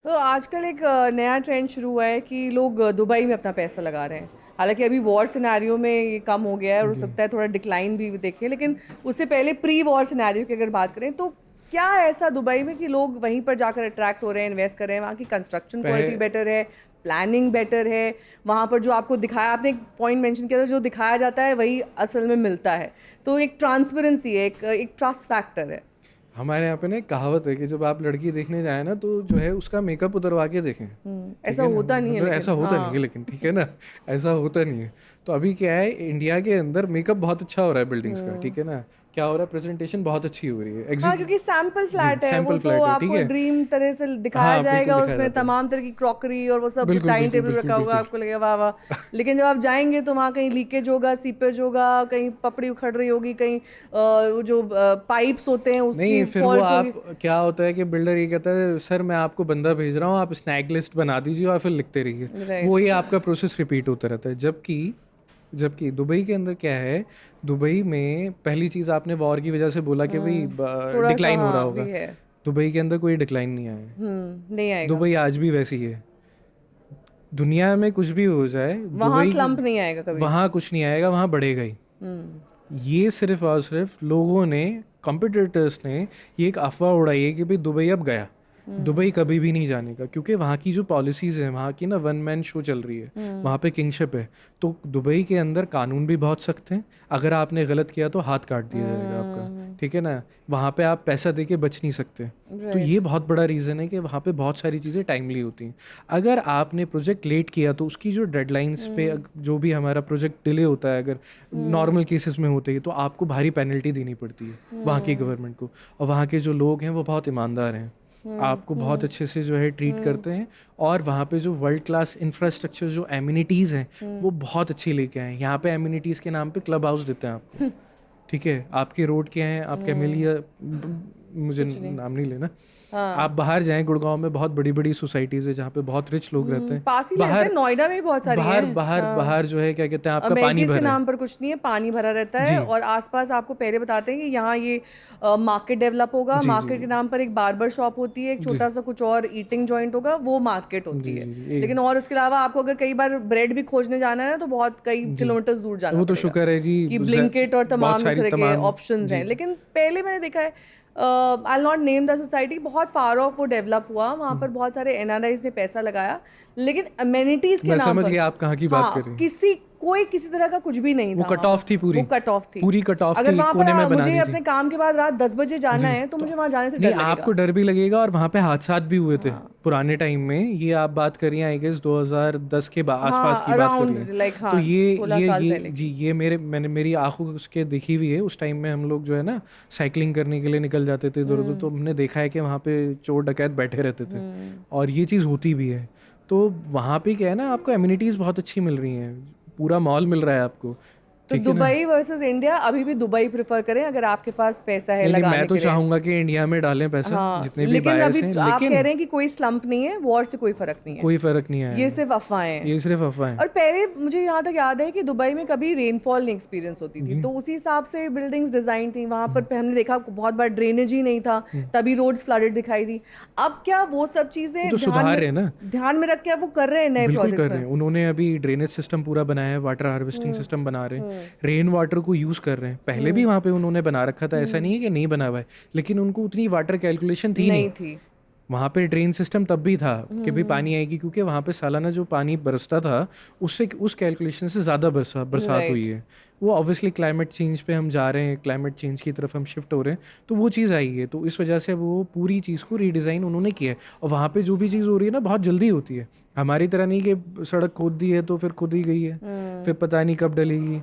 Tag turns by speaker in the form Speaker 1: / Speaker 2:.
Speaker 1: तो आजकल एक नया ट्रेंड शुरू हुआ है कि लोग दुबई में अपना पैसा लगा रहे हैं। हालांकि अभी वॉर सिनेरियो में ये कम हो गया है और हो
Speaker 2: जी।
Speaker 1: सकता है थोड़ा डिक्लाइन भी देखें, लेकिन उससे पहले प्री वॉर सिनेरियो की अगर बात करें तो क्या ऐसा दुबई में कि लोग वहीं पर जाकर अट्रैक्ट हो रहे हैं, इन्वेस्ट कर रहे हैं? वहाँ की कंस्ट्रक्शन क्वालिटी
Speaker 2: पह
Speaker 1: बेटर है, प्लानिंग बेटर है, वहाँ पर जो आपको दिखाया, आपने एक पॉइंट मेंशन किया था, जो दिखाया जाता है वही असल में मिलता है। तो एक ट्रांसपेरेंसी है, एक ट्रस्ट फैक्टर है।
Speaker 2: हमारे यहाँ पे ना एक कहावत है कि जब आप लड़की देखने जाए ना तो जो है उसका मेकअप उतरवा के देखें। ठीक
Speaker 1: ऐसा
Speaker 2: है ना,
Speaker 1: होता नहीं है
Speaker 2: मतलब
Speaker 1: लेकिन
Speaker 2: ऐसा होता नहीं है,
Speaker 1: हाँ।
Speaker 2: लेकिन ठीक है ना, ऐसा होता नहीं है। तो अभी क्या है, इंडिया के अंदर मेकअप बहुत अच्छा हो रहा है बिल्डिंग्स का, ठीक है ना, क्या हो रहा है, प्रेजेंटेशन बहुत अच्छी हो रही है,
Speaker 1: हाँ,
Speaker 2: एग्जीक्यूट।
Speaker 1: क्योंकि सैम्पल
Speaker 2: जी,
Speaker 1: फ्लैट है वो,
Speaker 2: सैम्पल
Speaker 1: तो
Speaker 2: फ्लैट है, ठीक
Speaker 1: आपको
Speaker 2: है।
Speaker 1: ड्रीम तरह से दिखाया
Speaker 2: हाँ, बिल्कुल
Speaker 1: जाएगा,
Speaker 2: दिखाया
Speaker 1: उसमें
Speaker 2: जाता है।
Speaker 1: तमाम तरह की क्रॉकरी और वो सब
Speaker 2: बिल्कुल
Speaker 1: डाइनिंग
Speaker 2: बिल्कुल
Speaker 1: टेबल
Speaker 2: बिल्कुल
Speaker 1: रखा होगा,
Speaker 2: बिल्कुल।
Speaker 1: आपको लगेगा वाह वाह। लेकिन जब आप जाएंगे तो वहाँ कहीं लीकेज होगा, सीपेज होगा, कहीं पपड़ी उखड़ रही होगी, कहीं वो जो पाइप्स होते हैं उसकी
Speaker 2: नहीं, फिर वो
Speaker 1: फॉल्ट होगी।
Speaker 2: आप क्या होता है कि बिल्डर ये कहता है सर मैं आपको बंदा भेज रहा हूँ, आप स्नैक लिस्ट बना दीजिए और फिर लिखते रहिए।
Speaker 1: राइट।
Speaker 2: वो ये आपका प्रोसेस रिपीट होता रहता है। जबकि जबकि दुबई के अंदर क्या है, दुबई में पहली चीज़ आपने वॉर की वजह से बोला कि भाई
Speaker 1: थोड़ा सा
Speaker 2: डिक्लाइन हो रहा
Speaker 1: हाँ भी
Speaker 2: होगा।
Speaker 1: है।
Speaker 2: दुबई के अंदर कोई डिक्लाइन नहीं आया है।
Speaker 1: नहीं आएगा।
Speaker 2: दुबई आज भी वैसी है। दुनिया में कुछ भी हो जाए,
Speaker 1: वहाँ
Speaker 2: दुबई
Speaker 1: स्लम्प नहीं आएगा कभी।
Speaker 2: वहाँ कुछ नहीं आएगा, वहाँ बढ़ेगा ही। ये सिर्फ और सिर्फ लोगों ने, कॉम्पिटिटर्स ने ये एक अफवाह उड़ाई है कि भाई दुबई अब गया। दुबई कभी भी नहीं जाने का, क्योंकि वहाँ की जो पॉलिसीज़ हैं, वहाँ की ना वन मैन शो चल रही है, वहाँ पे किंगशिप है। तो दुबई के अंदर कानून भी बहुत सख्त हैं, अगर आपने गलत किया तो हाथ काट दिया जाएगा आपका, ठीक है ना। वहाँ पे आप पैसा दे के बच नहीं सकते। तो
Speaker 1: राइट।
Speaker 2: ये बहुत बड़ा रीज़न है कि वहाँ पे बहुत सारी चीज़ें टाइमली होती हैं। अगर आपने प्रोजेक्ट लेट किया तो उसकी जो डेडलाइंस पे जो भी हमारा प्रोजेक्ट डिले होता है, अगर नॉर्मल केसेस में होते हैं, तो आपको भारी पेनल्टी देनी पड़ती है वहाँ की गवर्नमेंट को। और वहाँ के जो लोग हैं वो बहुत ईमानदार हैं, आपको बहुत अच्छे से जो है ट्रीट करते हैं। और वहाँ पे जो वर्ल्ड क्लास इंफ्रास्ट्रक्चर, जो एमिनिटीज़ हैं वो बहुत अच्छी लेके आए हैं। यहाँ पे एमिनिटीज़ के नाम पे क्लब हाउस देते हैं आपको, ठीक है। आपके रोड क्या हैं, आप कैमेलिया, मुझे
Speaker 1: कुछ नहीं।
Speaker 2: नाम नहीं लेना।
Speaker 1: हाँ।
Speaker 2: आप बाहर जाएं, गुड़गांव में बहुत बड़ी बड़ी सोसाइटीज़ है जहाँ पे बहुत रिच लोग रहते हैं।
Speaker 1: पास ही रहते
Speaker 2: बाहर
Speaker 1: हैं, नोएडा में भी बहुत सारी
Speaker 2: बाहर
Speaker 1: हैं।
Speaker 2: बाहर
Speaker 1: हाँ।
Speaker 2: बाहर जो है क्या कहते हैं, आपका पानी
Speaker 1: अमेनिटीज के
Speaker 2: भर है।
Speaker 1: नाम पर कुछ नहीं है, पानी भरा रहता है,
Speaker 2: जी
Speaker 1: और आसपास आपको पहले बताते हैं कि यहाँ ये मार्केट डेवलप होगा,
Speaker 2: जी जी
Speaker 1: मार्केट के नाम पर एक बार्बर शॉप होती है, एक
Speaker 2: जी
Speaker 1: छोटा सा कुछ और ईटिंग जॉइंट होगा, वो मार्केट होती
Speaker 2: जी
Speaker 1: है।
Speaker 2: जी जी
Speaker 1: लेकिन और उसके अलावा आपको अगर कई बार ब्रेड भी खोजने जाना है तो बहुत कई
Speaker 2: जी।
Speaker 1: किलोमीटर्स दूर जाना
Speaker 2: वो तो
Speaker 1: पड़ेगा,
Speaker 2: शुक्र है जी,
Speaker 1: कि ब्लिंकिट और
Speaker 2: बहुत
Speaker 1: तमाम इस
Speaker 2: सारी
Speaker 1: तरह के
Speaker 2: तमाम।
Speaker 1: ऑप्शंस हैं।
Speaker 2: जी
Speaker 1: लेकिन पहले मैंने देखा है, आई नॉट नेम द सोसाइटी, बहुत फार ऑफ वो डेवलप हुआ, वहाँ पर बहुत सारे एनआरआईज ने पैसा लगाया, लेकिन अमेनिटीज के
Speaker 2: मैं
Speaker 1: नाम
Speaker 2: समझ
Speaker 1: पर
Speaker 2: गया आप कहाँ की बात कर
Speaker 1: हाँ,
Speaker 2: रही हैं।
Speaker 1: कोई किसी तरह का कुछ भी नहीं
Speaker 2: वो
Speaker 1: था
Speaker 2: कट
Speaker 1: वहाँ।
Speaker 2: ऑफ थी,
Speaker 1: वो
Speaker 2: पूरी
Speaker 1: कट ऑफ थी।
Speaker 2: पूरी कट ऑफ
Speaker 1: अगर
Speaker 2: थी,
Speaker 1: वहाँ पर
Speaker 2: कोने में बना
Speaker 1: मुझे
Speaker 2: दी थी।
Speaker 1: अपने काम के बाद रात 10 बजे जाना
Speaker 2: जी।
Speaker 1: है तो मुझे वहाँ जाने से
Speaker 2: नहीं,
Speaker 1: डर
Speaker 2: आपको
Speaker 1: लगेगा।
Speaker 2: डर भी लगेगा, और वहाँ पे हादसात भी हुए थे पुराने टाइम में। ये आप बात करिए आई गेस 2010 के आसपास
Speaker 1: हाँ,
Speaker 2: की बात
Speaker 1: अराउंड
Speaker 2: करिए।
Speaker 1: लाइक
Speaker 2: तो
Speaker 1: हाँ, 16 साल
Speaker 2: ये
Speaker 1: पहले
Speaker 2: जी,
Speaker 1: की।
Speaker 2: ये मेरी आंखों उसके देखी हुई है। उस टाइम में हम लोग जो है ना साइकिलिंग करने के लिए निकल जाते थे इधर उधर, तो हमने देखा है कि वहाँ पे चोर डकैत बैठे रहते थे, और ये चीज़ होती भी है। तो वहाँ पे क्या है ना, आपको एमिनिटीज़ बहुत अच्छी मिल रही हैं, पूरा मॉल मिल रहा है आपको,
Speaker 1: तो
Speaker 2: ठीक है ना।
Speaker 1: दुबई वर्सेस इंडिया, अभी भी दुबई प्रेफर करें अगर आपके पास पैसा है
Speaker 2: नहीं नहीं, मैं
Speaker 1: लगाने
Speaker 2: तो
Speaker 1: के लिए।
Speaker 2: चाहूँगा कि इंडिया में डालें पैसा,
Speaker 1: हाँ,
Speaker 2: जितने भी
Speaker 1: लेकिन अभी
Speaker 2: बायर्स हैं,
Speaker 1: आप कह
Speaker 2: लेकिन
Speaker 1: रहे हैं कि कोई स्लम्प नहीं है, वॉर से कोई फर्क नहीं है,
Speaker 2: कोई फ़र्क नहीं
Speaker 1: ये
Speaker 2: आएगा।
Speaker 1: सिर्फ अफवाहें हैं।
Speaker 2: ये सिर्फ अफवाह है।
Speaker 1: और पहले मुझे यहाँ तक याद है कि दुबई में कभी रेनफॉल नहीं एक्सपीरियंस होती थी,
Speaker 2: जी
Speaker 1: तो उसी हिसाब से बिल्डिंग्स डिजाइन थी वहाँ पर। हमने देखा बहुत बार ड्रेनेज ही नहीं था, तभी रोड्स फ्लडेड दिखाई दी। अब क्या वो सब
Speaker 2: वो
Speaker 1: चीजें
Speaker 2: तो सुधार रहे हैं ना,
Speaker 1: ध्यान में रख के अब वो कर रहे हैं नए
Speaker 2: बिल्कुल
Speaker 1: प्रोजेक्ट्स
Speaker 2: कर रहे
Speaker 1: में।
Speaker 2: हैं। उन्होंने अभी ड्रेनेज सिस्टम पूरा बनाया है, वाटर हार्वेस्टिंग सिस्टम बना रहे हैं, रेन वाटर को यूज़ कर रहे हैं। पहले भी वहाँ पे उन्होंने बना रखा था, ऐसा नहीं है कि नहीं बना हुआ है, लेकिन उनको उतनी वाटर कैलकुलेशन थी नहीं।
Speaker 1: नहीं थी।
Speaker 2: वहाँ पे ड्रेन सिस्टम तब भी था कि भाई पानी आएगी, क्योंकि वहाँ पे सालाना जो पानी बरसता था उससे उस कैलकुलेशन से ज़्यादा बरसात हुई
Speaker 1: राइट।
Speaker 2: है। वो ऑब्वियसली क्लाइमेट चेंज पे हम जा रहे हैं, क्लाइमेट चेंज की तरफ हम शिफ्ट हो रहे हैं, तो वो चीज़ आई है। तो इस वजह से वो पूरी चीज़ को रीडिज़ाइन उन्होंने किया है। और वहाँ पे जो भी चीज़ हो रही है ना, बहुत जल्दी होती है, हमारी तरह नहीं कि सड़क खोद दी है तो फिर खुद ही गई है, फिर पता नहीं कब डलेगी।